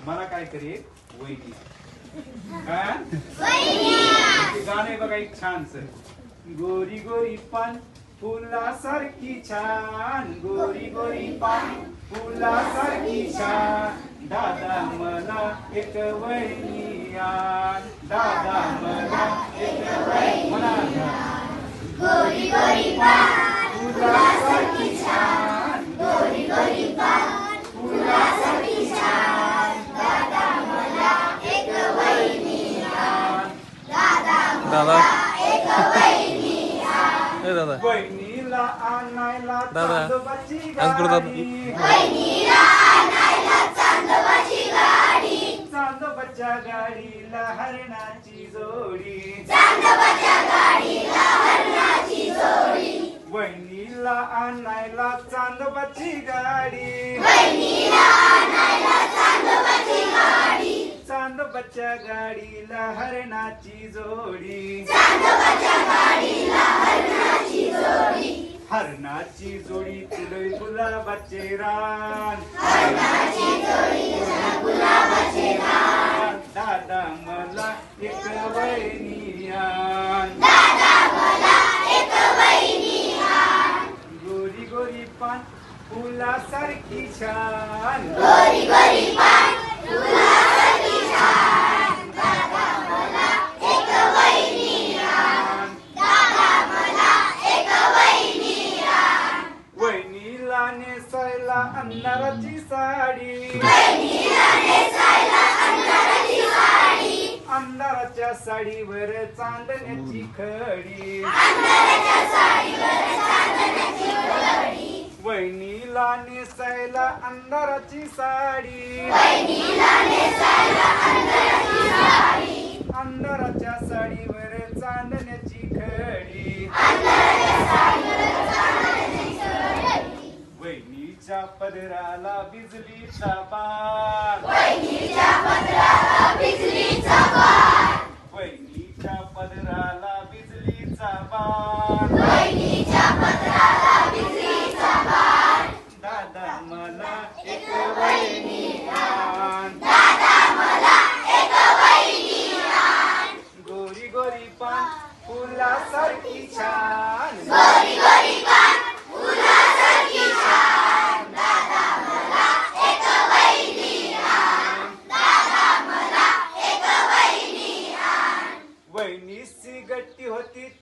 मला काय करे वहिनी गाणं बघा एक छानस गोरी गोरी पान फुलासारखी छान गोरी गोरी पान फुलासारखी छान दादा मला एक वहिनी आण दादा मला एक वहिनी गोरी गोरी पान फुलासारखी छान गोरी गोरी पान फुलासारखी छान दादा मला एक वहिनी आण दादा एक वहिनी दादा वहिनीला आणायला चांदोबाची गाडी वहिनीला आणायला चांदोबाची गाडी चांदोबाच्या गाडीला हरणाची जोडी चांदोबाच्या गाडीला हरणाची जोडी वहिनीला आणायला चांदोबाची गाडी वहिनीला आणायला चांदोबाची गाडी चांदोबाच्या गाडीला हरणाची जोडी चांदोबाच्या गाडीला हरणाची जोडी हरणाची जोडी तुलय गुलाबाचे रान हरणाची जोडी तुलय गुलाबाचे रान दादा मला एक वहिनी आण दादा मला एक वहिनी आण गोरी गोरी पान फुलासारखी छान गोरी गोरी पान फुलासारखी छान दादा मला एक वहिनी आण दादा मला एक वहिनी आण वहिनीला नेसायला अंधाराची साडी वहिनीला नेसायला अंधाराची साडी अंधाराच्या साडीवर चांदण्याची खडी अंधाराच्या साडीवर चांदण्याची खडी वहिनीला नेसायला अंधाराची साडी वहिनीला नेसायला अंधाराची साडी अंधाराच्या साडीवर चांदण्याची खडी अंधाराच्या साडीवर चांदण्याची खडी वहिनीच्या पदराला बिजलीचा बाण वहिनीच्या पदराला बिजलीचा बाण वहिनीच्या पदराला बिजलीचा बाण